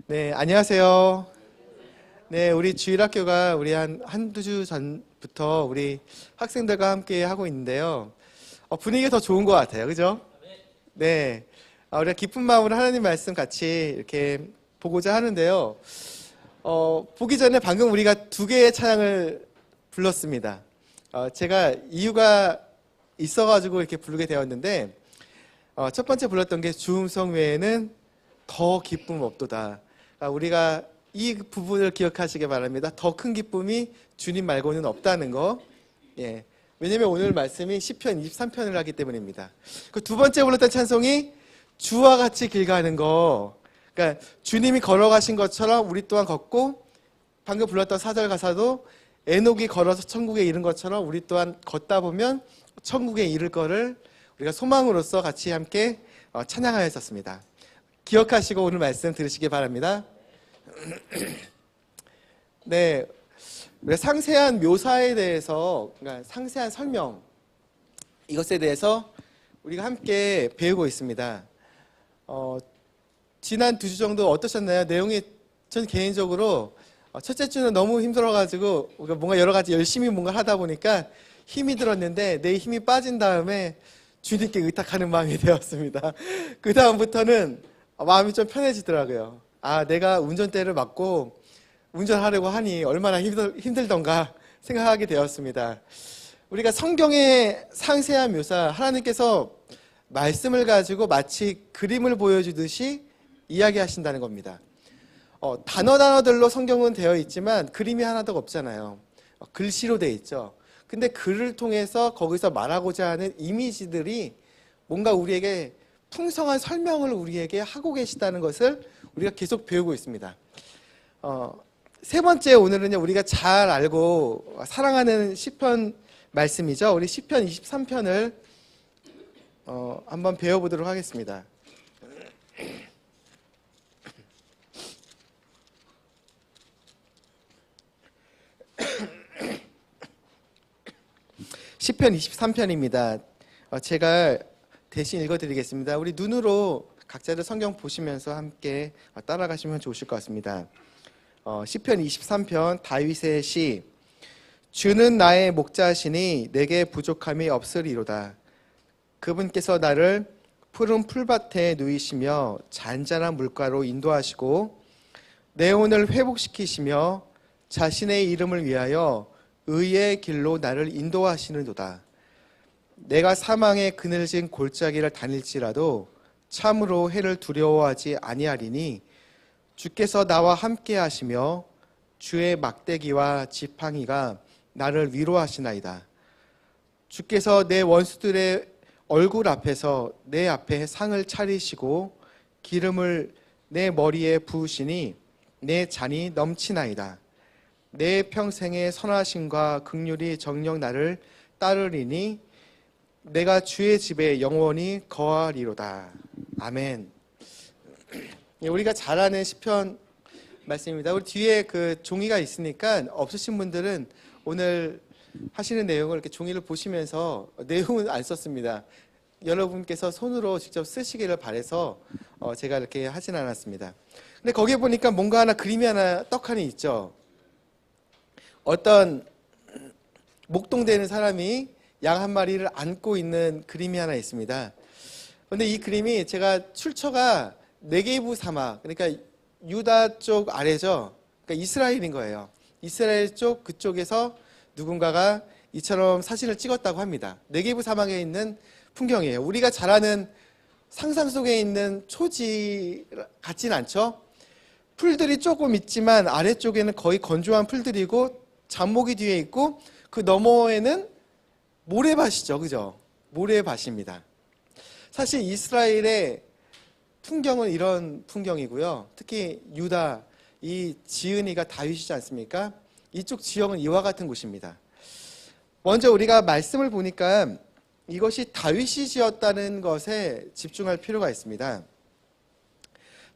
네, 안녕하세요. 네, 우리 주일학교가 우리 한두 주 전부터 우리 학생들과 함께 하고 있는데요. 분위기가 더 좋은 것 같아요. 그죠? 네. 우리가 기쁜 마음으로 하나님 말씀 같이 이렇게 보고자 하는데요. 보기 전에 방금 우리가 두 개의 찬양을 불렀습니다. 제가 이유가 있어가지고 이렇게 부르게 되었는데, 첫 번째 불렀던 게 주음성 외에는 더 기쁨 없도다. 우리가 이 부분을 기억하시기 바랍니다. 더 큰 기쁨이 주님 말고는 없다는 거. 예. 왜냐면 오늘 말씀이 시편 23편을 하기 때문입니다. 그 두 번째 불렀던 찬송이 주와 같이 길 가는 거. 그러니까 주님이 걸어가신 것처럼 우리 또한 걷고, 방금 불렀던 4절 가사도 에녹이 걸어서 천국에 이른 것처럼 우리 또한 걷다 보면 천국에 이를 거를 우리가 소망으로서 같이 함께 찬양하였었습니다. 기억하시고 오늘 말씀 들으시기 바랍니다. 네, 상세한 묘사에 대해서, 그러니까 상세한 설명, 이것에 대해서 우리가 함께 배우고 있습니다. 지난 2주 정도 어떠셨나요? 내용이 전 개인적으로 첫째 주는 너무 힘들어가지고 뭔가 여러 가지 열심히 뭔가 하다 보니까 힘이 들었는데 내 힘이 빠진 다음에 주님께 의탁하는 마음이 되었습니다. 그 다음부터는 마음이 좀 편해지더라고요. 내가 운전대를 맡고 운전하려고 하니 얼마나 힘들던가 생각하게 되었습니다. 우리가 성경의 상세한 묘사, 하나님께서 말씀을 가지고 마치 그림을 보여주듯이 이야기하신다는 겁니다. 단어들로 성경은 되어 있지만 그림이 하나도 없잖아요. 글씨로 되어 있죠. 근데 글을 통해서 거기서 말하고자 하는 이미지들이 뭔가 우리에게 풍성한 설명을 우리에게 하고 계시다는 것을 우리가 계속 배우고 있습니다. 세 번째, 오늘은요, 우리가 잘 알고 사랑하는 시편 말씀이죠. 우리 시편 23편을 한번 배워보도록 하겠습니다. 시편 23편입니다. 제가 대신 읽어드리겠습니다. 우리 눈으로 각자들 성경 보시면서 함께 따라가시면 좋으실 것 같습니다. 시편 23편 다윗의 시. 주는 나의 목자시니 내게 부족함이 없으리로다. 그분께서 나를 푸른 풀밭에 누이시며 잔잔한 물가로 인도하시고 내 혼을 회복시키시며 자신의 이름을 위하여 의의 길로 나를 인도하시는도다. 내가 사망의 그늘진 골짜기를 다닐지라도 참으로 해를 두려워하지 아니하리니 주께서 나와 함께 하시며 주의 막대기와 지팡이가 나를 위로하시나이다. 주께서 내 원수들의 얼굴 앞에서 내 앞에 상을 차리시고 기름을 내 머리에 부으시니 내 잔이 넘치나이다. 내 평생의 선하심과 긍휼이 정녕 나를 따르리니 내가 주의 집에 영원히 거하리로다. 아멘. 우리가 잘 아는 시편 말씀입니다. 우리 뒤에 그 종이가 있으니까 없으신 분들은 오늘 하시는 내용을 이렇게 종이를 보시면서 내용은 안 썼습니다. 여러분께서 손으로 직접 쓰시기를 바라서 제가 이렇게 하진 않았습니다. 근데 거기에 보니까 뭔가 하나 그림이 하나 떡하니 있죠. 어떤 목동되는 사람이 양 한 마리를 안고 있는 그림이 하나 있습니다. 그런데 이 그림이 제가 출처가 네게부 사막, 그러니까 유다 쪽 아래죠. 그러니까 이스라엘인 거예요. 이스라엘 쪽 그쪽에서 누군가가 이처럼 사진을 찍었다고 합니다. 네게부 사막에 있는 풍경이에요. 우리가 잘 아는 상상 속에 있는 초지 같진 않죠. 풀들이 조금 있지만 아래쪽에는 거의 건조한 풀들이고 잡목이 뒤에 있고 그 너머에는 모래밭이죠. 그죠? 모래밭입니다. 사실 이스라엘의 풍경은 이런 풍경이고요. 특히 유다, 이 지은이가 다윗이지 않습니까? 이쪽 지역은 이와 같은 곳입니다. 먼저 우리가 말씀을 보니까 이것이 다윗이 지었다는 것에 집중할 필요가 있습니다.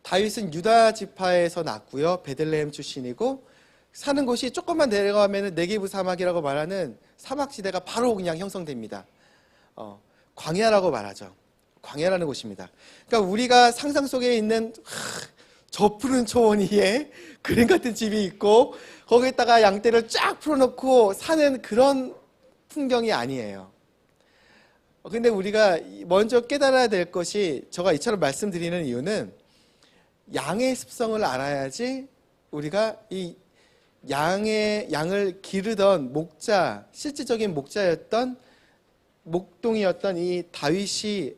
다윗은 유다 지파에서 났고요. 베들레헴 출신이고 사는 곳이 조금만 내려가면 네게부 사막이라고 말하는 사막지대가 바로 그냥 형성됩니다. 광야라고 말하죠. 광야라는 곳입니다. 그러니까 우리가 상상 속에 있는 저 푸른 초원 위에 그림 같은 집이 있고 거기에다가 양떼를 쫙 풀어놓고 사는 그런 풍경이 아니에요. 근데 우리가 먼저 깨달아야 될 것이, 제가 이처럼 말씀드리는 이유는 양의 습성을 알아야지 우리가 이 양을 기르던 목자, 실질적인 목자였던 목동이었던 이 다윗이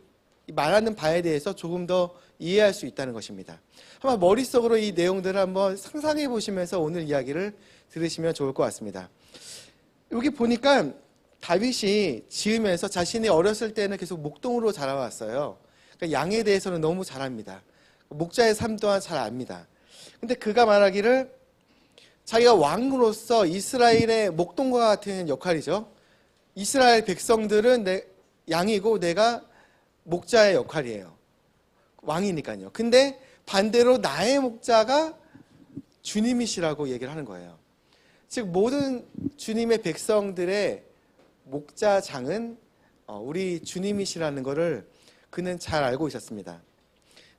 말하는 바에 대해서 조금 더 이해할 수 있다는 것입니다. 한번 머릿속으로 이 내용들을 한번 상상해 보시면서 오늘 이야기를 들으시면 좋을 것 같습니다. 여기 보니까 다윗이 지으면서 자신이 어렸을 때는 계속 목동으로 자라왔어요. 그러니까 양에 대해서는 너무 잘 압니다. 목자의 삶 또한 잘 압니다. 근데 그가 말하기를 자기가 왕으로서 이스라엘의 목동과 같은 역할이죠. 이스라엘 백성들은 양이고 내가 목자의 역할이에요. 왕이니까요. 근데 반대로 나의 목자가 주님이시라고 얘기를 하는 거예요. 즉 모든 주님의 백성들의 목자장은 우리 주님이시라는 것을 그는 잘 알고 있었습니다.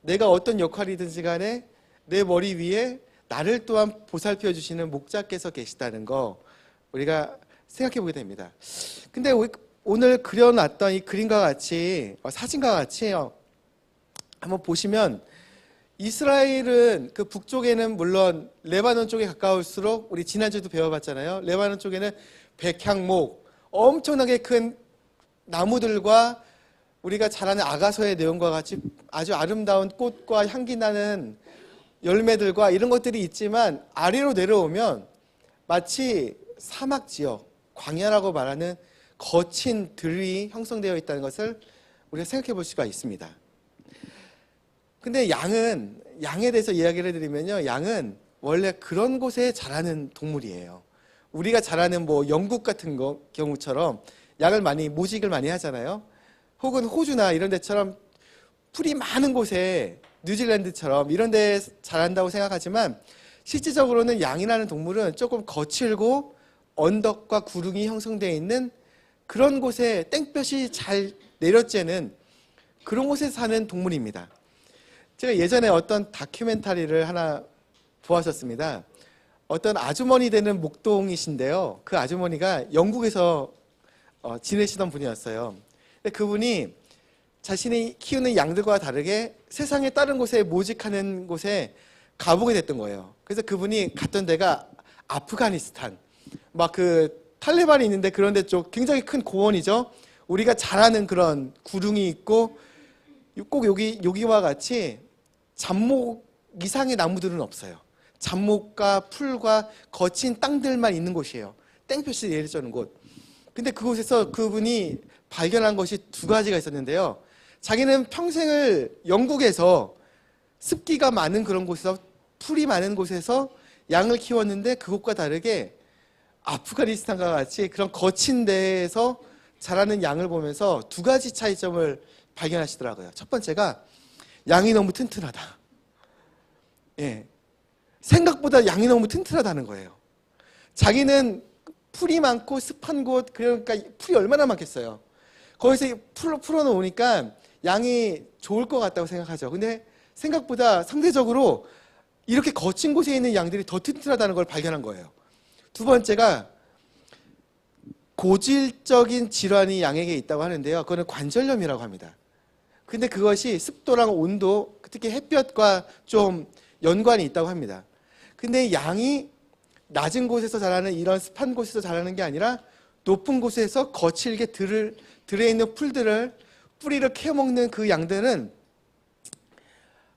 내가 어떤 역할이든지 간에 내 머리 위에 나를 또한 보살펴 주시는 목자께서 계시다는 거 우리가 생각해 보게 됩니다. 근데 오늘 그려놨던 이 그림과 같이 사진과 같이 한번 보시면 이스라엘은 그 북쪽에는 물론 레바논 쪽에 가까울수록 우리 지난주에도 배워봤잖아요. 레바논 쪽에는 백향목, 엄청나게 큰 나무들과 우리가 잘 아는 아가서의 내용과 같이 아주 아름다운 꽃과 향기 나는 열매들과 이런 것들이 있지만 아래로 내려오면 마치 사막 지역, 광야라고 말하는 거친 들이 형성되어 있다는 것을 우리가 생각해 볼 수가 있습니다. 근데 양에 대해서 이야기를 드리면요, 양은 원래 그런 곳에 자라는 동물이에요. 우리가 잘 아는 뭐 영국 같은 경우처럼 양을 모직을 많이 하잖아요. 혹은 호주나 이런 데처럼 풀이 많은 곳에, 뉴질랜드처럼 이런 데 자란다고 생각하지만 실질적으로는 양이라는 동물은 조금 거칠고 언덕과 구릉이 형성되어 있는 그런 곳에 땡볕이 잘 내려쬐는 그런 곳에 사는 동물입니다. 제가 예전에 어떤 다큐멘터리를 하나 보았었습니다. 어떤 아주머니 되는 목동이신데요. 그 아주머니가 영국에서 지내시던 분이었어요. 근데 그분이 자신이 키우는 양들과 다르게 세상의 다른 곳에 모직하는 곳에 가보게 됐던 거예요. 그래서 그분이 갔던 데가 아프가니스탄, 막 그 탈레반이 있는데 그런 데 쪽 굉장히 큰 고원이죠. 우리가 잘 아는 그런 구릉이 있고 꼭 여기와 같이 잡목 이상의 나무들은 없어요. 잡목과 풀과 거친 땅들만 있는 곳이에요. 땡볕이 내리쬐는 곳. 근데 그곳에서 그분이 발견한 것이 두 가지가 있었는데요. 자기는 평생을 영국에서 습기가 많은 그런 곳에서, 풀이 많은 곳에서 양을 키웠는데 그곳과 다르게 아프가니스탄과 같이 그런 거친 데에서 자라는 양을 보면서 두 가지 차이점을 발견하시더라고요. 첫 번째가 양이 너무 튼튼하다. 예, 생각보다 양이 너무 튼튼하다는 거예요. 자기는 풀이 많고 습한 곳, 그러니까 풀이 얼마나 많겠어요. 거기서 풀어놓으니까 양이 좋을 것 같다고 생각하죠. 근데 생각보다 상대적으로 이렇게 거친 곳에 있는 양들이 더 튼튼하다는 걸 발견한 거예요. 두 번째가 고질적인 질환이 양에게 있다고 하는데요. 그거는 관절염이라고 합니다. 근데 그것이 습도랑 온도, 특히 햇볕과 좀 연관이 있다고 합니다. 근데 양이 낮은 곳에서 자라는 이런 습한 곳에서 자라는 게 아니라 높은 곳에서 거칠게 들에 있는 풀들을 뿌리를 캐먹는 그 양들은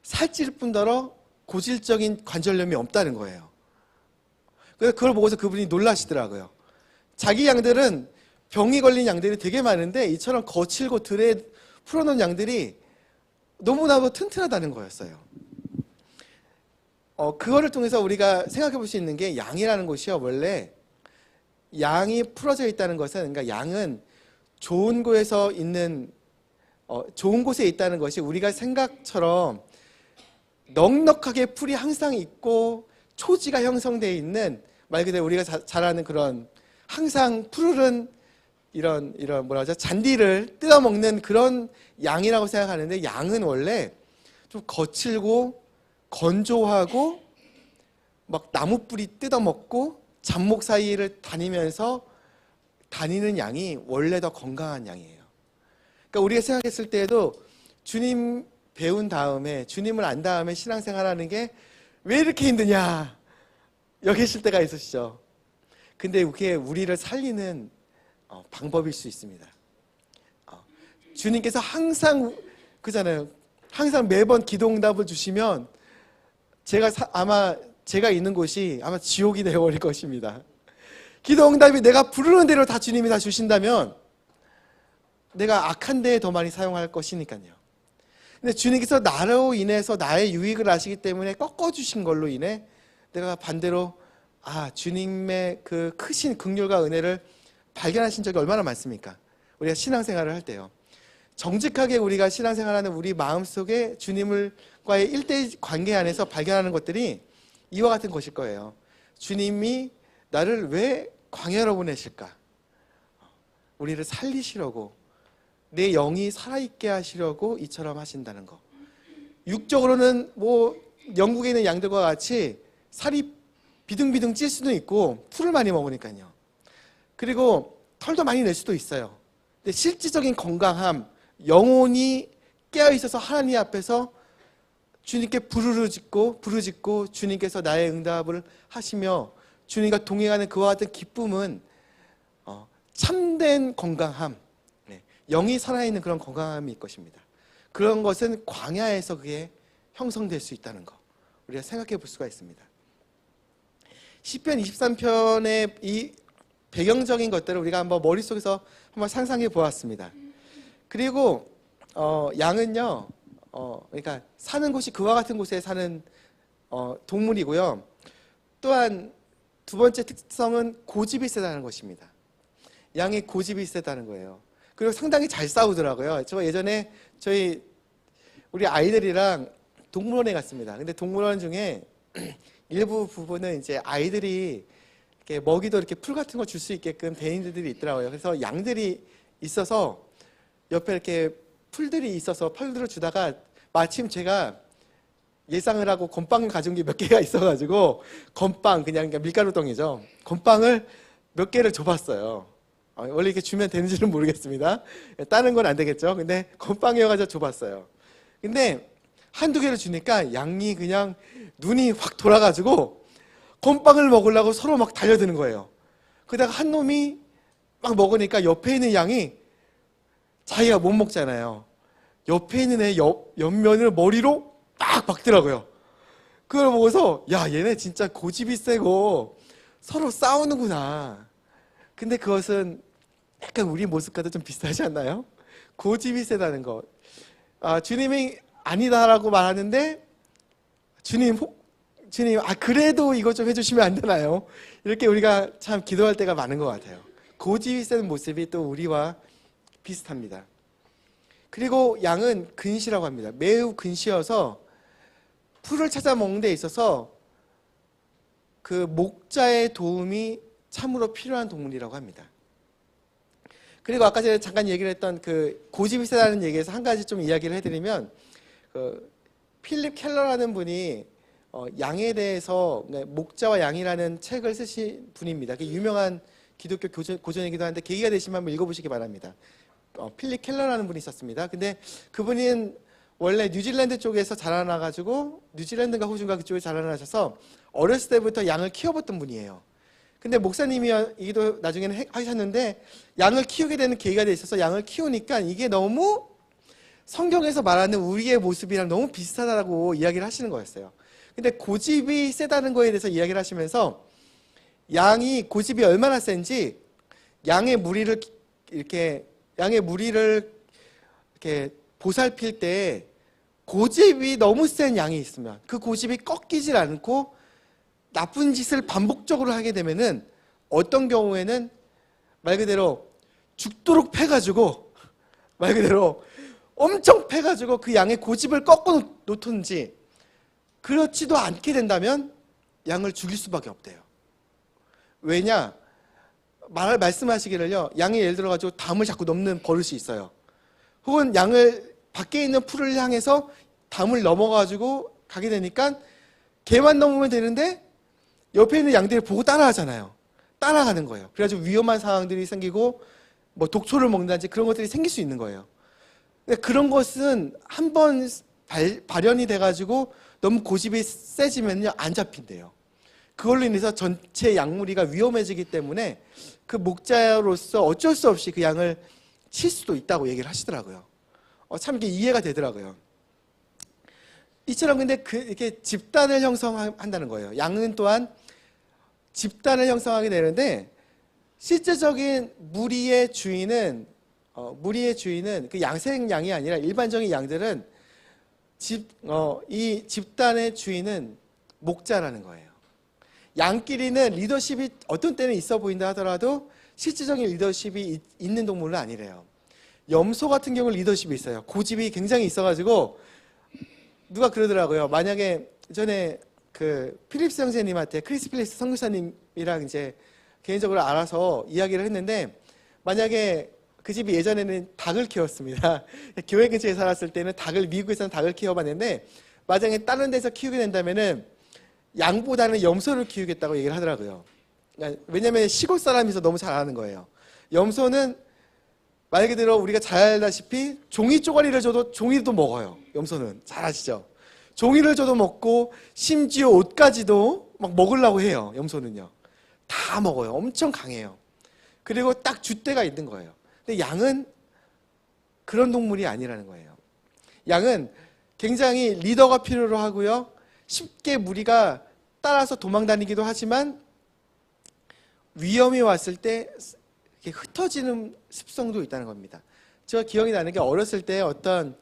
살찔 뿐더러 고질적인 관절염이 없다는 거예요. 그래서 그걸 보고서 그분이 놀라시더라고요. 자기 양들은 병이 걸린 양들이 되게 많은데 이처럼 거칠고 들에 풀어놓은 양들이 너무나도 튼튼하다는 거였어요. 그거를 통해서 우리가 생각해 볼 수 있는 게 양이라는 것이요. 원래 양이 풀어져 있다는 것은, 그러니까 양은 좋은 곳에서 있는, 좋은 곳에 있다는 것이 우리가 생각처럼 넉넉하게 풀이 항상 있고 초지가 형성되어 있는, 말 그대로 우리가 잘 아는 그런 항상 푸르른 이런 뭐라 하죠? 잔디를 뜯어먹는 그런 양이라고 생각하는데, 양은 원래 좀 거칠고 건조하고 막 나무 뿌리 뜯어먹고 잡목 사이를 다니면서 다니는 양이 원래 더 건강한 양이에요. 그러니까 우리가 생각했을 때에도 주님 배운 다음에, 주님을 안 다음에 신앙생활하는 게 왜 이렇게 힘드냐 여기 계실 때가 있으시죠. 근데 그게 우리를 살리는 방법일 수 있습니다. 주님께서 항상 그잖아요. 항상 매번 기도응답을 주시면 아마 제가 있는 곳이 아마 지옥이 되어버릴 것입니다. 기도응답이 내가 부르는 대로 다 주님이 다 주신다면 내가 악한 데에 더 많이 사용할 것이니까요. 근데 주님께서 나로 인해서 나의 유익을 아시기 때문에 꺾어주신 걸로 인해 내가 반대로 주님의 그 크신 긍휼과 은혜를 발견하신 적이 얼마나 많습니까? 우리가 신앙생활을 할 때요. 정직하게 우리가 신앙생활하는 우리 마음속에 주님과의 일대일 관계 안에서 발견하는 것들이 이와 같은 것일 거예요. 주님이 나를 왜 광야로 보내실까? 우리를 살리시려고, 내 영이 살아있게 하시려고 이처럼 하신다는 거. 육적으로는 뭐 영국에 있는 양들과 같이 살이 비둥비둥 찔 수도 있고 풀을 많이 먹으니까요. 그리고 털도 많이 낼 수도 있어요. 근데 실질적인 건강함, 영혼이 깨어있어서 하나님 앞에서 주님께 부르짖고 주님께서 나의 응답을 하시며 주님과 동행하는 그와 같은 기쁨은 참된 건강함, 영이 살아있는 그런 건강함일 것입니다. 그런 것은 광야에서 그게 형성될 수 있다는 거 우리가 생각해 볼 수가 있습니다. 시편 23편의 이 배경적인 것들을 우리가 한번 머릿속에서 한번 상상해 보았습니다. 그리고 양은요, 그러니까 사는 곳이 그와 같은 곳에 사는 동물이고요. 또한 두 번째 특성은 고집이 세다는 것입니다. 양이 고집이 세다는 거예요. 그리고 상당히 잘 싸우더라고요. 저 예전에 우리 아이들이랑 동물원에 갔습니다. 근데 동물원 중에 일부 부분은 이제 아이들이 이렇게 먹이도 이렇게 풀 같은 거 줄 수 있게끔 대인들이 있더라고요. 그래서 양들이 있어서 옆에 이렇게 풀들이 있어서 펄들을 주다가 마침 제가 예상을 하고 건빵을 가져온 게 몇 개가 있어가지고 건빵 그냥 밀가루덩이죠. 건빵을 몇 개를 줘봤어요. 원래 이렇게 주면 되는지는 모르겠습니다. 다른 건 안 되겠죠. 근데 건빵이어가지고 줘봤어요. 근데 한두 개를 주니까 양이 그냥 눈이 확 돌아가지고 건빵을 먹으려고 서로 막 달려드는 거예요. 그러다가 한 놈이 막 먹으니까 옆에 있는 양이 자기가 못 먹잖아요. 옆에 있는 애 옆면을 머리로 딱 박더라고요. 그걸 보고서 얘네 진짜 고집이 세고 서로 싸우는구나. 근데 그것은 약간 우리 모습과도 좀 비슷하지 않나요? 고집이 세다는 것. 주님이 아니다라고 말하는데 주님 그래도 이것 좀 해주시면 안 되나요? 이렇게 우리가 참 기도할 때가 많은 것 같아요. 고집이 센 모습이 또 우리와 비슷합니다. 그리고 양은 근시라고 합니다. 매우 근시여서 풀을 찾아 먹는 데 있어서 그 목자의 도움이 참으로 필요한 동물이라고 합니다. 그리고 아까 전에 잠깐 얘기를 했던 그 고집이 세다는 얘기에서 한 가지 좀 이야기를 해드리면, 그 필립 켈러라는 분이 양에 대해서 목자와 양이라는 책을 쓰신 분입니다. 유명한 기독교 고전이기도 한데 계기가 되시면 한번 읽어보시기 바랍니다. 필립 켈러라는 분이 있었습니다. 근데 그분은 원래 뉴질랜드 쪽에서 자라나가지고 뉴질랜드인가 호주인가 그쪽에 자라나셔서 어렸을 때부터 양을 키워봤던 분이에요. 근데 목사님이기도 나중에는 하셨는데 양을 키우게 되는 계기가 돼 있어서 양을 키우니까 이게 너무 성경에서 말하는 우리의 모습이랑 너무 비슷하다고 이야기를 하시는 거였어요. 근데 고집이 세다는 거에 대해서 이야기를 하시면서 양이 고집이 얼마나 센지 양의 무리를 이렇게 보살필 때 고집이 너무 센 양이 있으면 그 고집이 꺾이질 않고 나쁜 짓을 반복적으로 하게 되면은 어떤 경우에는 말 그대로 죽도록 패가지고 말 그대로 엄청 패가지고 그 양의 고집을 꺾어 놓든지 그렇지도 않게 된다면 양을 죽일 수밖에 없대요. 왜냐? 말씀하시기를요, 양이 예를 들어가지고 담을 자꾸 넘는 버릇이 있어요. 혹은 양을 밖에 있는 풀을 향해서 담을 넘어가지고 가게 되니까 개만 넘으면 되는데 옆에 있는 양들이 보고 따라하잖아요. 따라가는 거예요. 그래가지고 위험한 상황들이 생기고 뭐 독초를 먹는다든지 그런 것들이 생길 수 있는 거예요. 근데 그런 것은 한번 발현이 돼가지고 너무 고집이 세지면요 안 잡힌대요. 그걸로 인해서 전체 양무리가 위험해지기 때문에 그 목자로서 어쩔 수 없이 그 양을 칠 수도 있다고 얘기를 하시더라고요. 참 이게 이해가 되더라고요. 이처럼 근데 이렇게 집단을 형성한다는 거예요. 양은 또한 집단을 형성하게 되는데 실제적인 무리의 주인은 그 양생양이 아니라 일반적인 양들은 이 집단의 주인은 목자라는 거예요. 양끼리는 리더십이 어떤 때는 있어 보인다 하더라도 실질적인 리더십이 있는 동물은 아니래요. 염소 같은 경우는 리더십이 있어요. 고집이 굉장히 있어가지고 누가 그러더라고요. 만약에 전에 그 필립스 형제님한테 크리스 필립스 선교사님이랑 이제 개인적으로 알아서 이야기를 했는데 만약에 그 집이 예전에는 닭을 키웠습니다. 교회 근처에 살았을 때는 미국에서는 닭을 키워봤는데 만약에 다른 데서 키우게 된다면은 양보다는 염소를 키우겠다고 얘기를 하더라고요. 왜냐하면 시골 사람이서 너무 잘 아는 거예요. 염소는 말 그대로 우리가 잘 알다시피 종이 쪼가리를 줘도 종이도 먹어요. 염소는 잘 아시죠? 종이를 줘도 먹고 심지어 옷까지도 막 먹으려고 해요. 염소는요. 다 먹어요. 엄청 강해요. 그리고 딱 줏대가 있는 거예요. 근데 양은 그런 동물이 아니라는 거예요. 양은 굉장히 리더가 필요로 하고요. 쉽게 무리가 따라서 도망다니기도 하지만 위험이 왔을 때 흩어지는 습성도 있다는 겁니다. 제가 기억이 나는 게 어렸을 때 어떤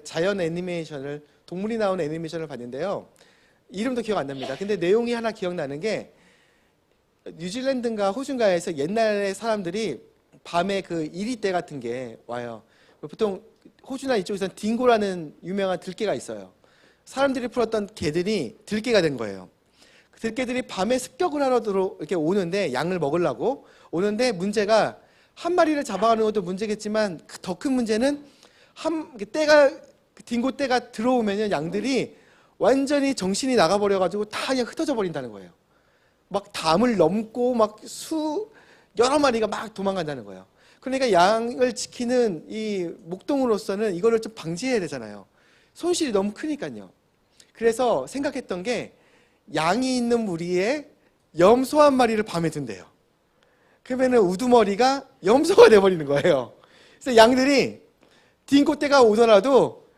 자연 애니메이션을 동물이 나오는 애니메이션을 봤는데요. 이름도 기억 안 납니다. 근데 내용이 하나 기억나는 게 뉴질랜드인가 호주인가에서 옛날에 사람들이 밤에 그 이리떼 같은 게 와요. 보통 호주나 이쪽에서는 딩고라는 유명한 들개가 있어요. 사람들이 풀었던 개들이 들개가 된 거예요. 그 들개들이 밤에 습격을 하러 이렇게 오는데 양을 먹으려고 오는데 문제가 한 마리를 잡아가는 것도 문제겠지만 더 큰 문제는 딩고 떼가 들어오면 양들이 완전히 정신이 나가버려가지고 다 그냥 흩어져 버린다는 거예요. 막 담을 넘고 막 여러 마리가 막 도망간다는 거예요. 그러니까 양을 지키는 이 목동으로서는 이거를 좀 방지해야 되잖아요. 손실이 너무 크니까요. 그래서 생각했던 게 양이 있는 무리에 염소 한 마리를 밤에 둔대요. 그러면은 우두머리가 염소가 돼버리는 거예요. 그래서 양들이 딩고떼가 오더라도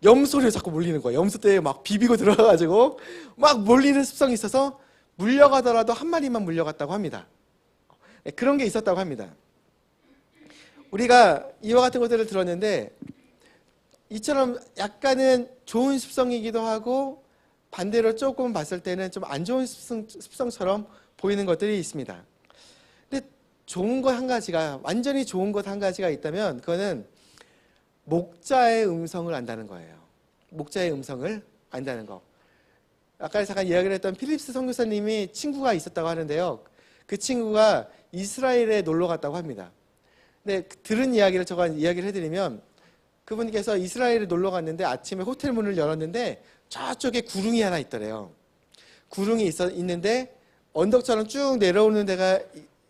염소를 자꾸 몰리는 거예요. 염소떼에 막 비비고 들어가가지고 막 몰리는 습성이 있어서 물려가더라도 한 마리만 물려갔다고 합니다. 그런 게 있었다고 합니다. 우리가 이와 같은 것들을 들었는데 이처럼 약간은 좋은 습성이기도 하고 반대로 조금 봤을 때는 좀 안 좋은 습성처럼 보이는 것들이 있습니다. 근데 좋은 것 한 가지가 완전히 좋은 것 한 가지가 있다면 그거는 목자의 음성을 안다는 거예요. 목자의 음성을 안다는 거. 아까 잠깐 이야기를 했던 필립스 선교사님이 친구가 있었다고 하는데요. 그 친구가 이스라엘에 놀러 갔다고 합니다. 근데 들은 이야기를 제가 이야기를 해드리면 그분께서 이스라엘에 놀러 갔는데 아침에 호텔 문을 열었는데 저쪽에 구릉이 하나 있더래요. 구릉이 있는데 언덕처럼 쭉 내려오는 데가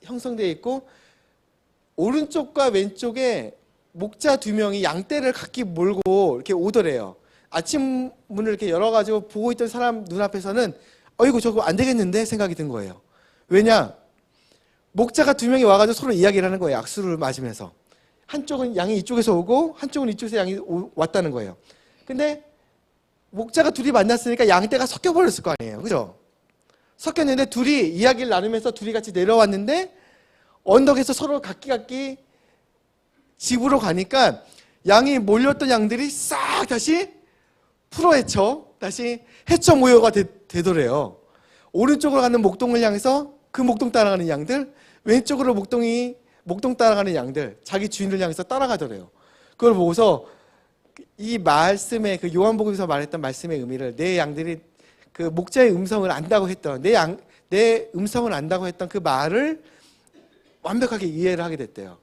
형성되어 있고 오른쪽과 왼쪽에 목자 2명이 양떼를 각기 몰고 이렇게 오더래요. 아침 문을 이렇게 열어가지고 보고 있던 사람 눈앞에서는 어이구 저거 안 되겠는데 생각이 든 거예요. 왜냐? 목자가 2명이 와가지고 서로 이야기를 하는 거예요. 악수를 맞으면서. 한쪽은 양이 이쪽에서 오고 한쪽은 이쪽에서 양이 왔다는 거예요. 근데 목자가 둘이 만났으니까 양떼가 섞여버렸을 거 아니에요. 그죠? 섞였는데 둘이 이야기를 나누면서 둘이 같이 내려왔는데 언덕에서 서로 각기 집으로 가니까 양이 몰렸던 양들이 싹 다시 다시 헤쳐 모여가 되더래요. 오른쪽으로 가는 목동을 향해서 그 목동 따라가는 양들, 왼쪽으로 목동 따라가는 양들, 자기 주인을 향해서 따라가더래요. 그걸 보고서 이 말씀의 그 요한복음에서 말했던 말씀의 의미를 내 양들이 그 목자의 음성을 안다고 했던 내 음성을 안다고 했던 그 말을 완벽하게 이해를 하게 됐대요.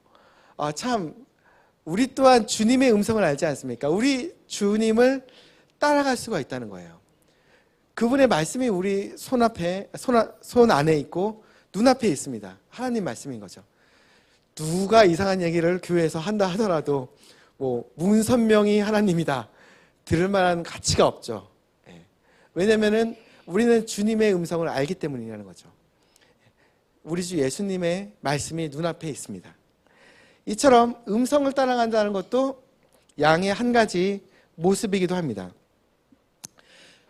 참 우리 또한 주님의 음성을 알지 않습니까? 우리 주님을 따라갈 수가 있다는 거예요. 그분의 말씀이 우리 손 안에 있고 눈앞에 있습니다. 하나님 말씀인 거죠. 누가 이상한 얘기를 교회에서 한다 하더라도 뭐 문선명이 하나님이다 들을 만한 가치가 없죠. 왜냐면은 우리는 주님의 음성을 알기 때문이라는 거죠. 우리 주 예수님의 말씀이 눈앞에 있습니다. 이처럼 음성을 따라간다는 것도 양의 한 가지 모습이기도 합니다.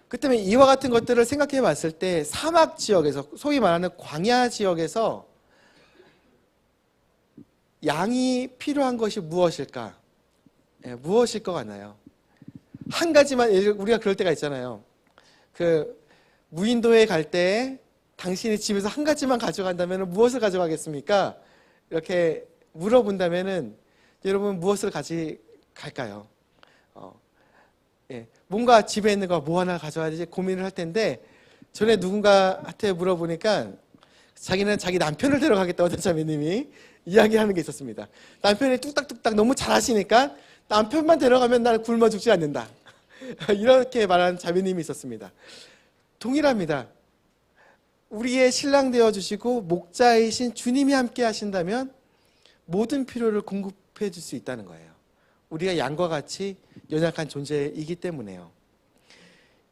그 때문에 이와 같은 것들을 생각해 봤을 때 사막 지역에서, 소위 말하는 광야 지역에서 양이 필요한 것이 무엇일까? 무엇일 것 같나요? 한 가지만, 우리가 그럴 때가 있잖아요. 그 무인도에 갈 때 당신이 집에서 한 가지만 가져간다면 무엇을 가져가겠습니까? 이렇게 물어본다면은 여러분 무엇을 가져갈까요? 뭔가 집에 있는 거 뭐 하나 가져와야 되지 고민을 할 텐데, 전에 누군가한테 물어보니까 자기는 자기 남편을 데려가겠다고 어떤 자매님이 이야기하는 게 있었습니다. 남편이 뚝딱뚝딱 너무 잘하시니까 남편만 데려가면 나는 굶어 죽지 않는다. 이렇게 말하는 자매님이 있었습니다. 동일합니다. 우리의 신랑 되어주시고 목자이신 주님이 함께 하신다면 모든 필요를 공급해 줄 수 있다는 거예요. 우리가 양과 같이 연약한 존재이기 때문에요.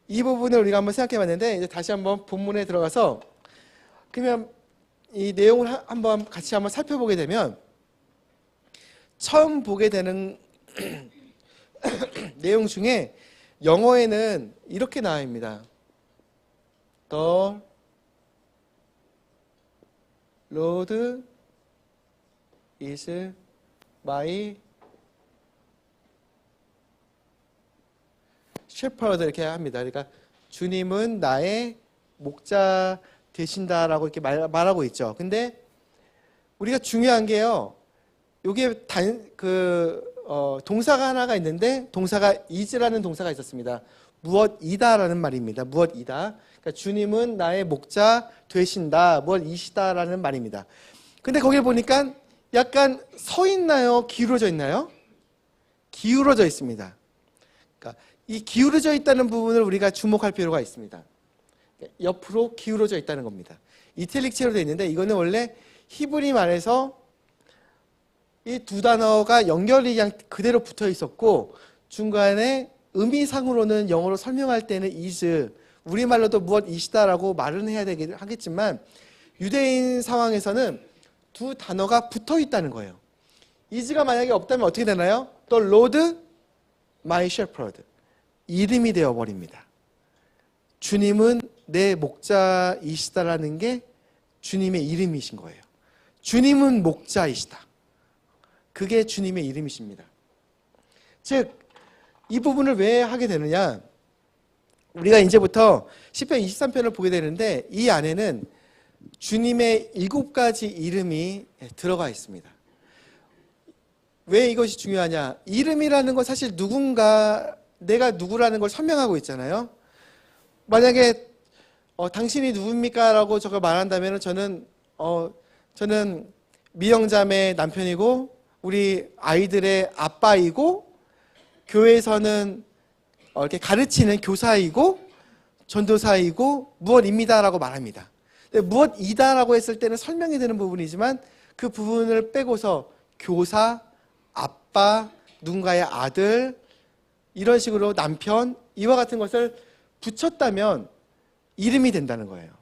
이 부분을 우리가 한번 생각해 봤는데, 이제 다시 한번 본문에 들어가서 그러면 이 내용을 한번 같이 한번 살펴보게 되면, 처음 보게 되는 내용 중에 영어에는 이렇게 나옵니다. The Lord is my shepherd 이렇게 합니다. 그러니까 주님은 나의 목자 되신다라고 이렇게 말하고 있죠. 근데 우리가 중요한 게요, 요게 동사가 하나가 있는데, 동사가 is라는 동사가 있었습니다. 무엇이다라는 말입니다. 무엇이다. 그러니까 주님은 나의 목자 되신다, 무엇이시다라는 말입니다. 근데 거기를 보니까 약간 서 있나요? 기울어져 있나요? 기울어져 있습니다. 그러니까 이 기울어져 있다는 부분을 우리가 주목할 필요가 있습니다. 옆으로 기울어져 있다는 겁니다. 이탈릭체로 되어 있는데, 이거는 원래 히브리 말에서 이 두 단어가 연결이 그냥 그대로 붙어 있었고, 중간에 의미상으로는 영어로 설명할 때는 is, 우리말로도 무엇이시다라고 말은 해야 하겠지만, 유대인 상황에서는 두 단어가 붙어 있다는 거예요. is가 만약에 없다면 어떻게 되나요? The Lord my shepherd, 이름이 되어버립니다. 주님은 내 목자이시다라는 게 주님의 이름이신 거예요. 주님은 목자이시다. 그게 주님의 이름이십니다. 즉, 이 부분을 왜 하게 되느냐? 우리가 이제부터 시편 23편을 보게 되는데, 이 안에는 주님의 7가지 이름이 들어가 있습니다. 왜 이것이 중요하냐? 이름이라는 건 사실 내가 누구라는 걸 설명하고 있잖아요. 만약에 당신이 누굽니까? 라고 저걸 말한다면 저는 미영자매 남편이고 우리 아이들의 아빠이고 교회에서는 이렇게 가르치는 교사이고 전도사이고 무엇입니다라고 말합니다. 무엇이다라고 했을 때는 설명이 되는 부분이지만, 그 부분을 빼고서 교사, 아빠, 누군가의 아들, 이런 식으로 남편, 이와 같은 것을 붙였다면 이름이 된다는 거예요.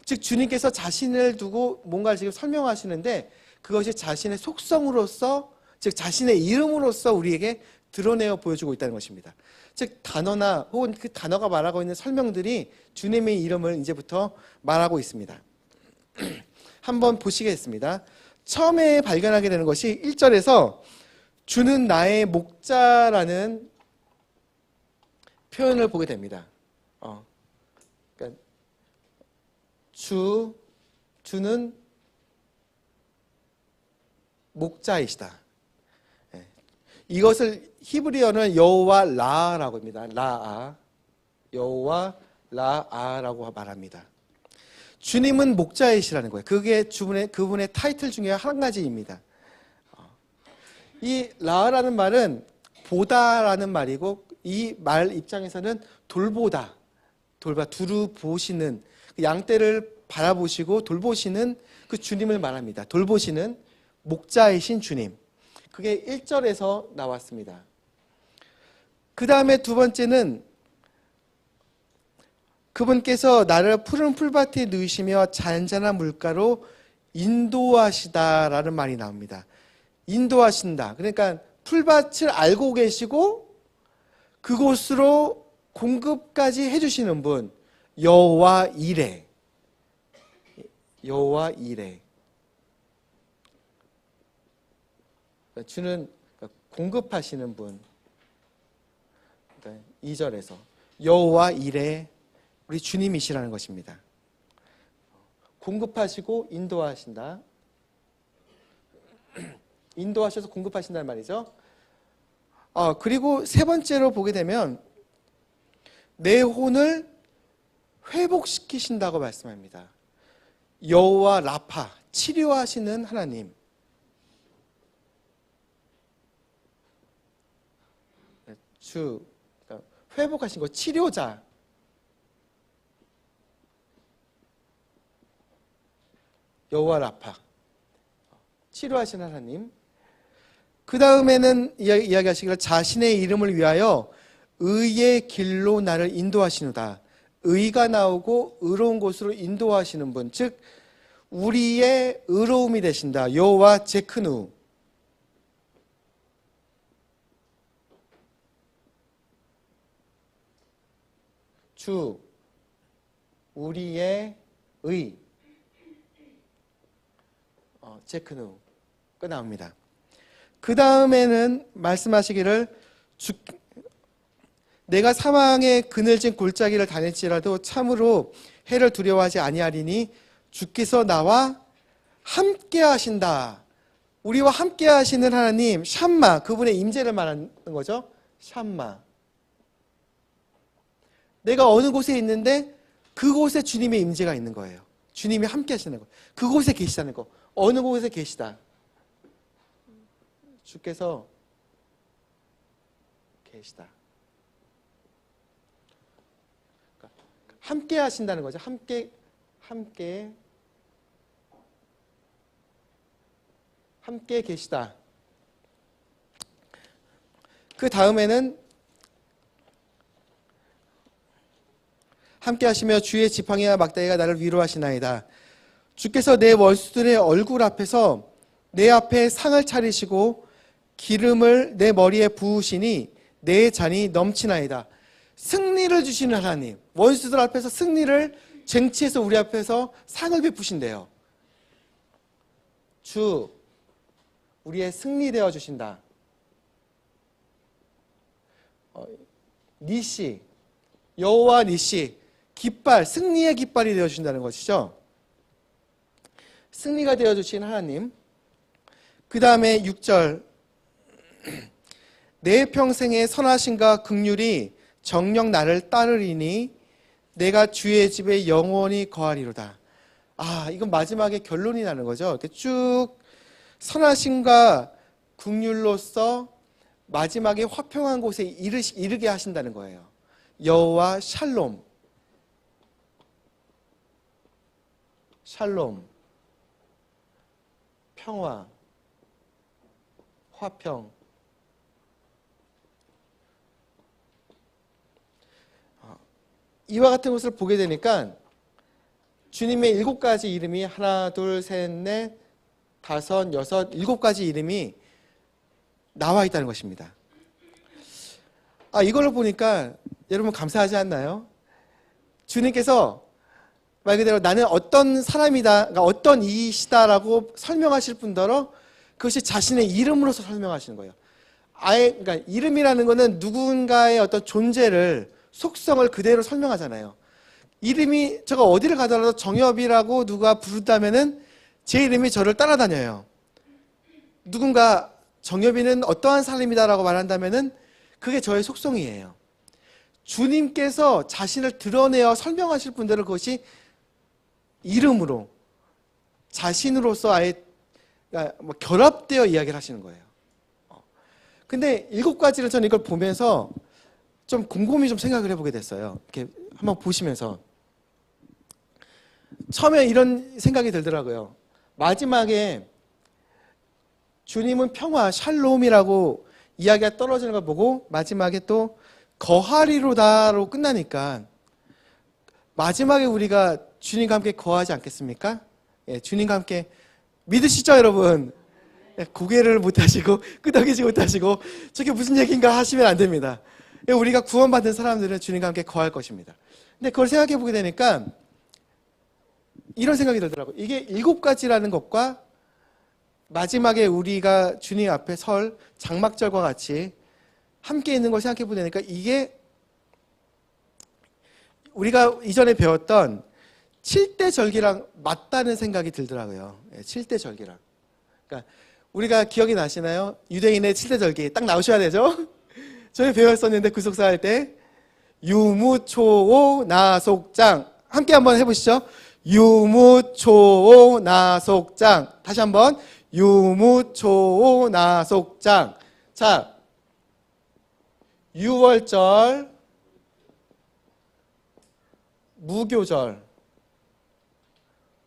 즉, 주님께서 자신을 두고 뭔가를 지금 설명하시는데, 그것이 자신의 속성으로서, 즉 자신의 이름으로서 우리에게 드러내어 보여주고 있다는 것입니다. 즉, 단어나 혹은 그 단어가 말하고 있는 설명들이 주님의 이름을 이제부터 말하고 있습니다. 한번 보시겠습니다. 처음에 발견하게 되는 것이 1절에서 주는 나의 목자라는 표현을 보게 됩니다. 그러니까 주는 목자이시다. 이것을 히브리어는 여호와 라라고 합니다. 라아, 여호와 라아라고 말합니다. 주님은 목자이시라는 거예요. 그게 그분의 타이틀 중에 한 가지입니다. 이 라라는 말은 보다라는 말이고, 이 말 입장에서는 돌보다, 두루 보시는, 양떼를 바라보시고 돌보시는 그 주님을 말합니다. 돌보시는 목자이신 주님. 그게 1절에서 나왔습니다. 그 다음에 두 번째는 그분께서 나를 푸른 풀밭에 누이시며 잔잔한 물가로 인도하시다라는 말이 나옵니다. 인도하신다. 그러니까 풀밭을 알고 계시고 그곳으로 공급까지 해주시는 분, 여호와 이레. 여호와 이레. 주는 공급하시는 분. 2절에서 여호와 이레, 우리 주님이시라는 것입니다. 공급하시고 인도하신다. 인도하셔서 공급하신다는 말이죠. 그리고 세 번째로 보게 되면 내 혼을 회복시키신다고 말씀합니다. 여호와 라파, 치료하시는 하나님. 회복하신 거, 치료자. 여호와 라파, 치료하시는 하나님. 그 다음에는 이야기하시기를 자신의 이름을 위하여 의의 길로 나를 인도하시누다. 의가 나오고 의로운 곳으로 인도하시는 분, 즉 우리의 의로움이 되신다. 여호와 제크누. 주, 우리의 의. 제크누가 나옵니다. 그 다음에는 말씀하시기를 내가 사망의 그늘진 골짜기를 다닐지라도 참으로 해를 두려워하지 아니하리니 주께서 나와 함께 하신다. 우리와 함께 하시는 하나님, 샴마, 그분의 임재를 말하는 거죠. 샴마. 내가 어느 곳에 있는데 그곳에 주님의 임재가 있는 거예요. 주님이 함께 하시는 거. 그곳에 계시다는 거. 어느 곳에 계시다. 주께서 계시다. 함께 하신다는 거죠. 함께 계시다. 그 다음에는 함께 하시며 주의 지팡이와 막대기가 나를 위로하시나이다. 주께서 내 원수들의 얼굴 앞에서 내 앞에 상을 차리시고 기름을 내 머리에 부으시니 내 잔이 넘치나이다. 승리를 주시는 하나님, 원수들 앞에서 승리를 쟁취해서 우리 앞에서 상을 베푸신대요. 주, 우리의 승리 되어 주신다. 니시, 여호와 니시, 깃발, 승리의 깃발이 되어 주신다는 것이죠. 승리가 되어 주신 하나님. 그 다음에 6절, 내 평생의 선하심과 긍휼이 정녕 나를 따르리니 내가 주의 집에 영원히 거하리로다. 이건 마지막에 결론이 나는 거죠. 이렇게 쭉 선하심과 긍휼로서 마지막에 화평한 곳에 이르게 하신다는 거예요. 여호와 샬롬, 샬롬, 평화, 화평. 이와 같은 것을 보게 되니까 주님의 7가지 이름이 하나, 둘, 셋, 넷, 다섯, 여섯, 7가지 이름이 나와 있다는 것입니다. 이걸로 보니까 여러분 감사하지 않나요? 주님께서 말 그대로 나는 어떤 사람이다, 그러니까 어떤 이시다라고 설명하실 뿐더러 그것이 자신의 이름으로서 설명하시는 거예요. 그러니까 이름이라는 것은 누군가의 어떤 존재를, 속성을 그대로 설명하잖아요. 이름이, 제가 어디를 가더라도 정엽이라고 누가 부른다면은 제 이름이 저를 따라다녀요. 누군가 정엽이는 어떠한 사람이다라고 말한다면은 그게 저의 속성이에요. 주님께서 자신을 드러내어 설명하실 분들은 그것이 이름으로, 자신으로서 아예 결합되어 이야기를 하시는 거예요. 근데 7가지를 저는 이걸 보면서 좀 곰곰이 좀 생각을 해보게 됐어요. 이렇게 한번 보시면서 처음에 이런 생각이 들더라고요. 마지막에 주님은 평화, 샬롬이라고 이야기가 떨어지는 걸 보고 마지막에 또 거하리로다로 끝나니까 마지막에 우리가 주님과 함께 거하지 않겠습니까? 예, 주님과 함께 믿으시죠, 여러분? 예, 고개를 못하시고 끄덕이지 못하시고 저게 무슨 얘기인가 하시면 안 됩니다. 예, 우리가 구원받은 사람들은 주님과 함께 거할 것입니다. 근데 그걸 생각해 보게 되니까 이런 생각이 들더라고요. 이게 7가지라는 것과 마지막에 우리가 주님 앞에 설 장막절과 같이 함께 있는 걸 생각해 보니까 이게 우리가 이전에 배웠던 7대 절기랑 맞다는 생각이 들더라고요. 7대 절기랑. 그러니까 우리가 기억이 나시나요? 유대인의 7대 절기 딱 나오셔야 되죠? 저희 배웠었는데 구속사 할 때 유무초오 나속장 함께 한번 해보시죠. 유무초오 나속장 다시 한번 유무초오 나속장. 자, 유월절, 무교절,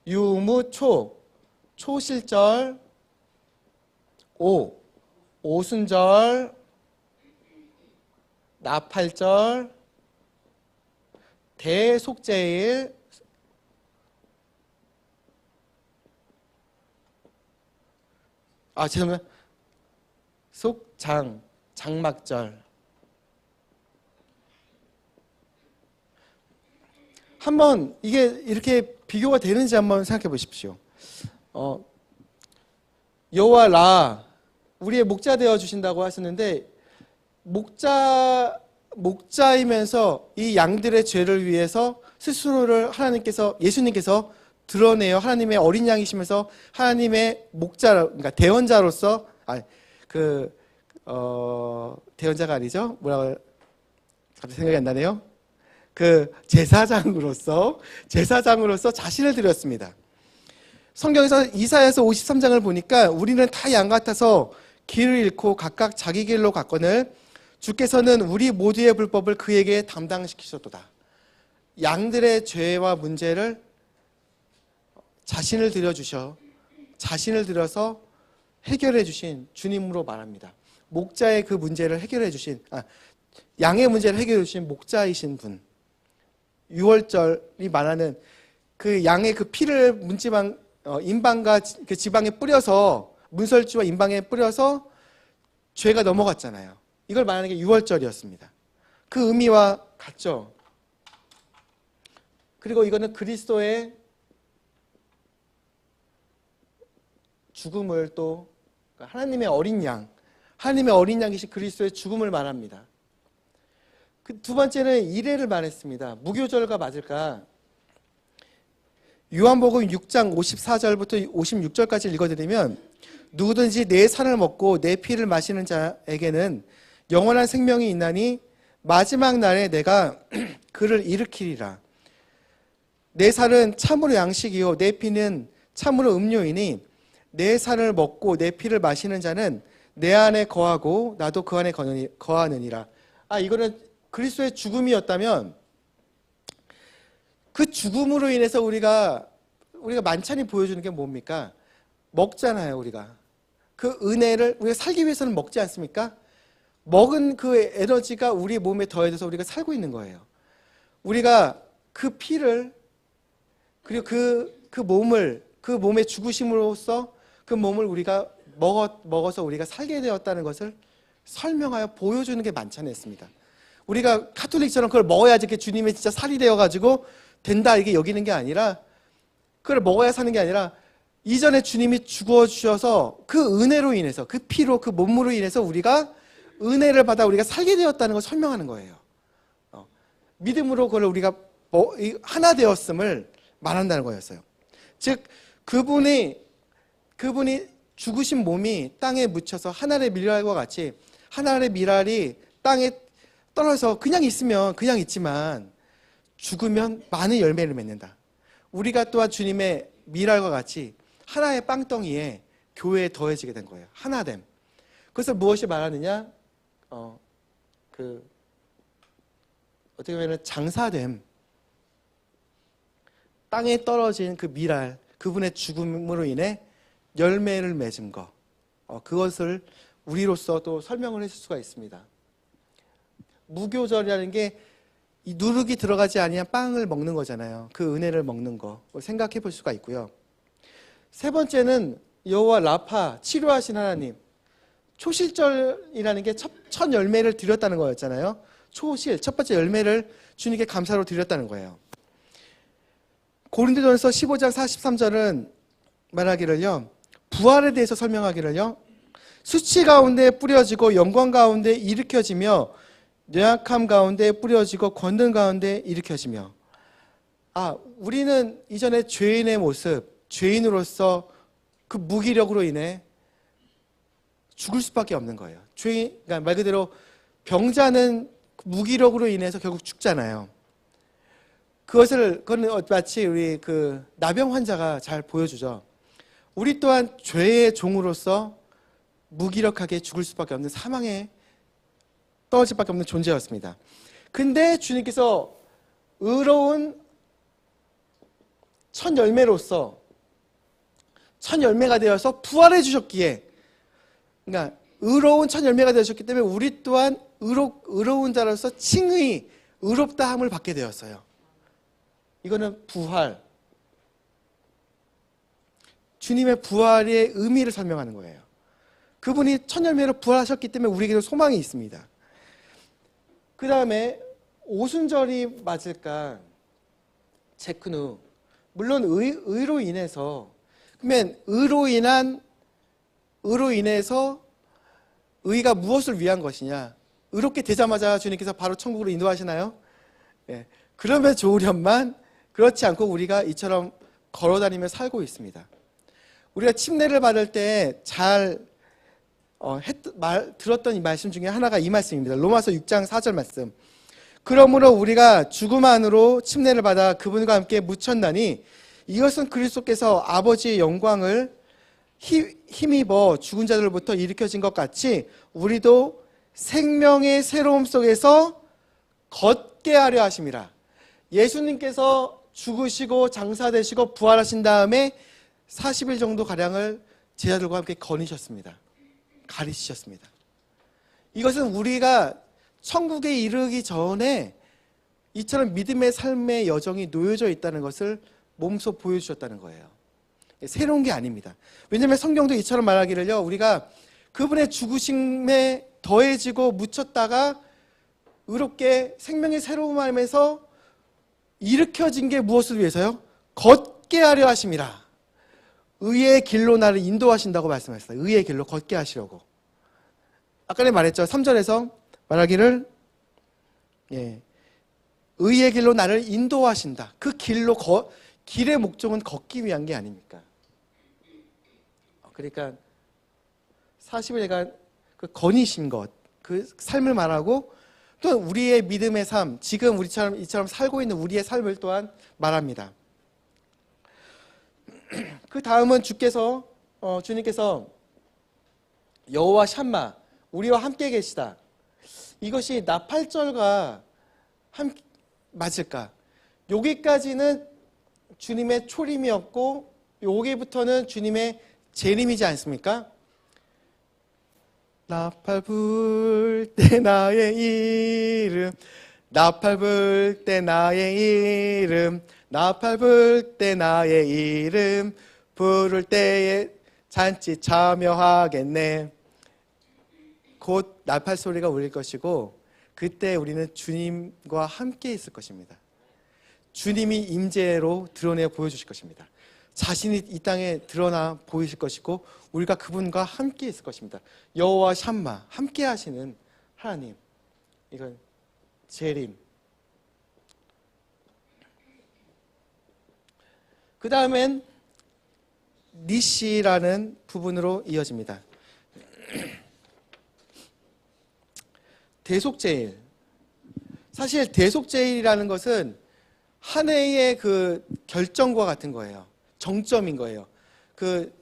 유무초, 초실절, 오순절, 나팔절, 대속죄일, 죄송합니다. 장막절. 한번 이게 이렇게 비교가 되는지 한번 생각해 보십시오. 여호와 라 우리의 목자 되어 주신다고 하셨는데 목자이면서 이 양들의 죄를 위해서 스스로를 예수님께서 드러내요. 하나님의 어린 양이시면서 하나님의 목자, 그러니까 대언자로서 대언자가 아니죠. 뭐라고 갑자기 생각이 안 나네요. 제사장으로서 자신을 드렸습니다. 성경에서 이사야서 53장을 보니까 우리는 다 양 같아서 길을 잃고 각각 자기 길로 갔거늘 주께서는 우리 모두의 불법을 그에게 담당시키셨도다. 양들의 죄와 문제를 자신을 들여서 해결해 주신 주님으로 말합니다. 목자의 그 문제를 해결해 주신, 양의 문제를 해결해 주신 목자이신 분. 6월절이 말하는 그 양의 그 피를 문지방, 임방과 그 지방에 뿌려서, 문설주와 임방에 뿌려서 죄가 넘어갔잖아요. 이걸 말하는 게 6월절이었습니다. 그 의미와 같죠. 그리고 이거는 그리스도의 죽음을 또 하나님의 어린 양이신 그리스도의 죽음을 말합니다. 그 두 번째는 이레를 말했습니다. 무교절과 맞을까? 요한복음 6장 54절부터 56절까지 읽어드리면 누구든지 내 살을 먹고 내 피를 마시는 자에게는 영원한 생명이 있나니 마지막 날에 내가 그를 일으키리라. 내 살은 참으로 양식이요 내 피는 참으로 음료이니 내 살을 먹고 내 피를 마시는 자는 내 안에 거하고 나도 그 안에 거하느니라. 이거는 그리스도의 죽음이었다면 그 죽음으로 인해서 우리가 만찬이 보여주는 게 뭡니까? 먹잖아요, 우리가. 그 은혜를 우리가 살기 위해서는 먹지 않습니까? 먹은 그 에너지가 우리 몸에 더해져서 우리가 살고 있는 거예요. 우리가 그 피를 그리고 그 몸의 죽으심으로써 그 몸을 우리가 먹어서 우리가 살게 되었다는 것을 설명하여 보여주는 게 만찬이었습니다. 우리가 카톨릭처럼 그걸 먹어야지 이렇게 주님의 진짜 살이 되어가지고 된다 이게 여기는 게 아니라 그걸 먹어야 사는 게 아니라 이전에 주님이 죽어주셔서 그 은혜로 인해서 그 피로 그 몸으로 인해서 우리가 은혜를 받아 우리가 살게 되었다는 걸 설명하는 거예요. 믿음으로 그걸 우리가 하나 되었음을 말한다는 거였어요. 즉 그분이 죽으신 몸이 땅에 묻혀서 하늘의 밀알과 같이 하늘의 밀알이 땅에 떨어져서 그냥 있으면 그냥 있지만 죽으면 많은 열매를 맺는다. 우리가 또한 주님의 밀알과 같이 하나의 빵덩이에 교회에 더해지게 된 거예요. 하나됨. 그래서 무엇이 말하느냐? 어떻게 보면 장사됨, 땅에 떨어진 그 밀알, 그분의 죽음으로 인해 열매를 맺은 것, 그것을 우리로서 또 설명을 해줄 수가 있습니다. 무교절이라는 게 이 누룩이 들어가지 아니한 빵을 먹는 거잖아요. 그 은혜를 먹는 거 생각해 볼 수가 있고요. 세 번째는 여호와 라파, 치료하신 하나님. 초실절이라는 게 첫 열매를 드렸다는 거였잖아요. 초실, 첫 번째 열매를 주님께 감사로 드렸다는 거예요. 고린도전서 15장 43절은 말하기를요, 부활에 대해서 설명하기를요, 수치 가운데 뿌려지고 영광 가운데 일으켜지며 뇌약함 가운데 뿌려지고 권능 가운데 일으켜지며. 우리는 이전에 죄인의 모습, 죄인으로서 그 무기력으로 인해 죽을 수밖에 없는 거예요. 그러니까 말 그대로 병자는 무기력으로 인해서 결국 죽잖아요. 그건 마치 우리 그 나병 환자가 잘 보여주죠. 우리 또한 죄의 종으로서 무기력하게 죽을 수밖에 없는 사망에 떨어질 수밖에 없는 존재였습니다. 근데 주님께서 의로운 첫 열매로서 첫 열매가 되어서 부활해 주셨기에, 그러니까 의로운 첫 열매가 되셨기 때문에 우리 또한 의로운 자로서 칭의, 의롭다함을 받게 되었어요. 이거는 부활, 주님의 부활의 의미를 설명하는 거예요. 그분이 첫 열매로 부활하셨기 때문에 우리에게도 소망이 있습니다. 그 다음에 오순절이 맞을까? 체크누. 물론 의로 인해서, 그러면 의로 인해서 의가 무엇을 위한 것이냐? 의롭게 되자마자 주님께서 바로 천국으로 인도하시나요? 예. 그러면 좋으련만 그렇지 않고 우리가 이처럼 걸어다니며 살고 있습니다. 우리가 침례를 받을 때 들었던 이 말씀 중에 하나가 이 말씀입니다. 로마서 6장 4절 말씀. 그러므로 우리가 죽음 안으로 침례를 받아 그분과 함께 묻혔나니 이것은 그리스도께서 아버지의 영광을 힘입어 죽은 자들로부터 일으켜진 것 같이 우리도 생명의 새로움 속에서 걷게 하려 하심이라. 예수님께서 죽으시고 장사되시고 부활하신 다음에 40일 정도 가량을 제자들과 함께 거니셨습니다. 가르치셨습니다. 이것은 우리가 천국에 이르기 전에 이처럼 믿음의 삶의 여정이 놓여져 있다는 것을 몸소 보여주셨다는 거예요. 새로운 게 아닙니다. 왜냐하면 성경도 이처럼 말하기를요, 우리가 그분의 죽으심에 더해지고 묻혔다가 의롭게 생명의 새로움 안에서 일으켜진 게 무엇을 위해서요? 걷게 하려 하심이라. 의의 길로 나를 인도하신다고 말씀하셨어요. 의의 길로 걷게 하시려고. 아까 말했죠. 3절에서 말하기를 의의 길로 나를 인도하신다. 그 길의 목적은 걷기 위한 게 아닙니까? 그러니까 40일간 그 거니신 것, 그 삶을 말하고 또 우리의 믿음의 삶, 지금 이처럼 살고 있는 우리의 삶을 또한 말합니다. 그 다음은 주님께서 여호와 샴마, 우리와 함께 계시다. 이것이 나팔절과 맞을까? 여기까지는 주님의 초림이었고 여기부터는 주님의 재림이지 않습니까? 나팔 불 때 나의 이름, 나팔 불 때 나의 이름, 나팔 불 때 나의 이름, 부를 때에 잔치 참여하겠네. 곧 나팔 소리가 울릴 것이고 그때 우리는 주님과 함께 있을 것입니다. 주님이 임재로 드러내 보여주실 것입니다. 자신이 이 땅에 드러나 보이실 것이고 우리가 그분과 함께 있을 것입니다. 여호와 샴마, 함께 하시는 하나님. 이건 재림. 그 다음엔 니시라는 부분으로 이어집니다. 대속제일. 사실 대속제일이라는 것은 한 해의 그 결정과 같은 거예요. 정점인 거예요. 그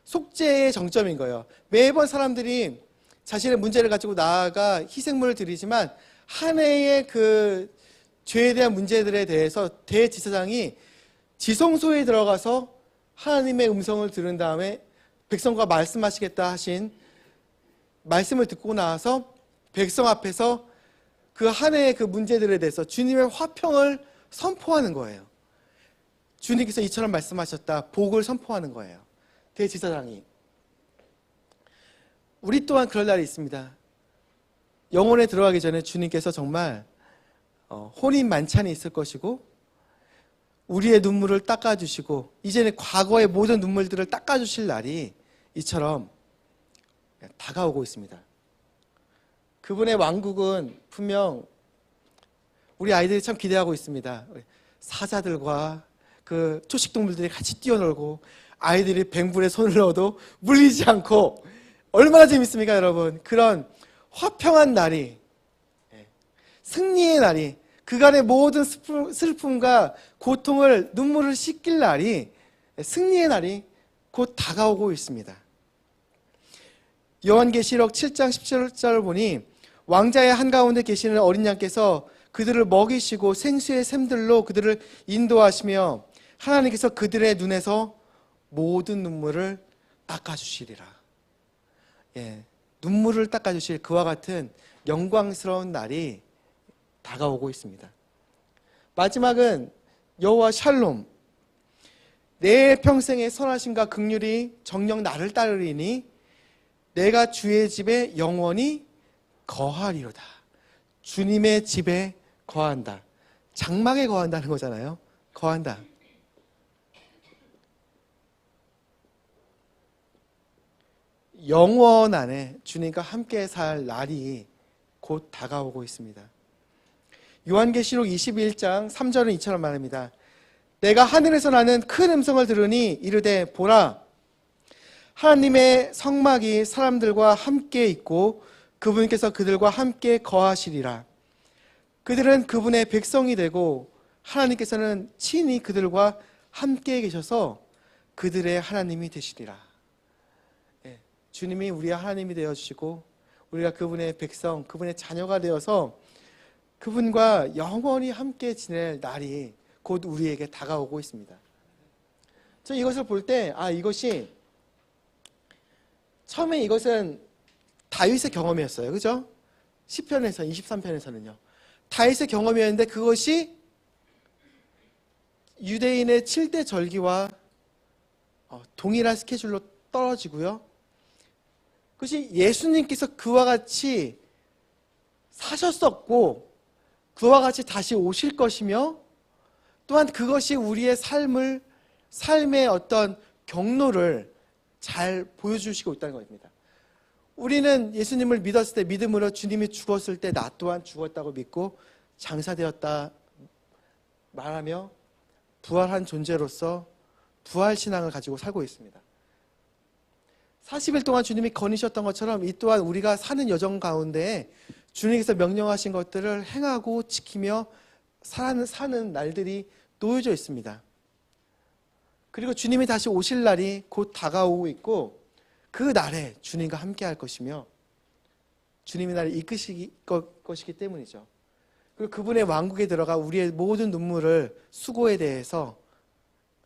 속죄의 정점인 거예요. 매번 사람들이 자신의 문제를 가지고 나아가 희생물을 드리지만 한 해의 그 죄에 대한 문제들에 대해서 대제사장이 지성소에 들어가서 하나님의 음성을 들은 다음에 백성과 말씀하시겠다 하신 말씀을 듣고 나서 백성 앞에서 그 한 해의 그 문제들에 대해서 주님의 화평을 선포하는 거예요. 주님께서 이처럼 말씀하셨다. 복을 선포하는 거예요. 대제사장이. 우리 또한 그럴 날이 있습니다. 영혼에 들어가기 전에 주님께서 정말 혼인 만찬이 있을 것이고 우리의 눈물을 닦아주시고 이제는 과거의 모든 눈물들을 닦아주실 날이 이처럼 다가오고 있습니다. 그분의 왕국은 분명 우리 아이들이 참 기대하고 있습니다. 사자들과 그 초식동물들이 같이 뛰어놀고 아이들이 뱅불에 손을 넣어도 물리지 않고 얼마나 재밌습니까, 여러분? 그런 화평한 날이, 승리의 날이, 그간의 모든 슬픔과 고통을 눈물을 씻길 날이, 승리의 날이 곧 다가오고 있습니다. 요한계시록 7장 17절을 보니 왕자의 한가운데 계시는 어린 양께서 그들을 먹이시고 생수의 샘들로 그들을 인도하시며 하나님께서 그들의 눈에서 모든 눈물을 닦아주시리라. 눈물을 닦아주실 그와 같은 영광스러운 날이 다가오고 있습니다. 마지막은 여호와 샬롬. 내 평생의 선하심과 긍휼이 정녕 나를 따르리니 내가 주의 집에 영원히 거하리로다. 주님의 집에 거한다. 장막에 거한다는 거잖아요. 거한다. 영원 안에 주님과 함께 살 날이 곧 다가오고 있습니다. 요한계시록 21장 3절은 이처럼 말합니다. 내가 하늘에서 나는 큰 음성을 들으니 이르되 보라, 하나님의 성막이 사람들과 함께 있고 그분께서 그들과 함께 거하시리라. 그들은 그분의 백성이 되고 하나님께서는 친히 그들과 함께 계셔서 그들의 하나님이 되시리라. 주님이 우리의 하나님이 되어주시고 우리가 그분의 백성, 그분의 자녀가 되어서 그분과 영원히 함께 지낼 날이 곧 우리에게 다가오고 있습니다. 저 이것을 볼 때 이것이 처음에 이것은 다윗의 경험이었어요. 그죠? 시편에서 23편에서는요. 다윗의 경험이었는데 그것이 유대인의 7대 절기와 동일한 스케줄로 떨어지고요. 그것이 예수님께서 그와 같이 사셨었고 그와 같이 다시 오실 것이며 또한 그것이 우리의 삶의 어떤 경로를 잘 보여주시고 있다는 것입니다. 우리는 예수님을 믿었을 때 믿음으로 주님이 죽었을 때 나 또한 죽었다고 믿고 장사되었다 말하며 부활한 존재로서 부활신앙을 가지고 살고 있습니다. 40일 동안 주님이 거니셨던 것처럼 이 또한 우리가 사는 여정 가운데 주님께서 명령하신 것들을 행하고 지키며 사는 날들이 놓여져 있습니다. 그리고 주님이 다시 오실 날이 곧 다가오고 있고 그 날에 주님과 함께 할 것이며 주님이 나를 이끄실 것이기 때문이죠. 그리고 그분의 왕국에 들어가 우리의 모든 눈물을 수고에 대해서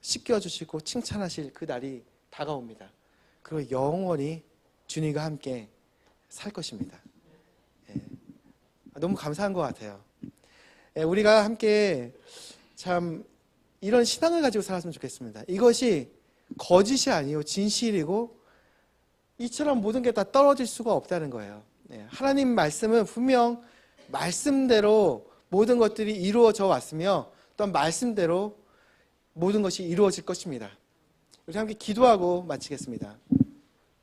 씻겨주시고 칭찬하실 그 날이 다가옵니다. 그리고 영원히 주님과 함께 살 것입니다. 너무 감사한 것 같아요. 우리가 함께 참 이런 신앙을 가지고 살았으면 좋겠습니다. 이것이 거짓이 아니요 진실이고 이처럼 모든 게 다 떨어질 수가 없다는 거예요. 하나님 말씀은 분명 말씀대로 모든 것들이 이루어져 왔으며 또한 말씀대로 모든 것이 이루어질 것입니다. 우리 함께 기도하고 마치겠습니다.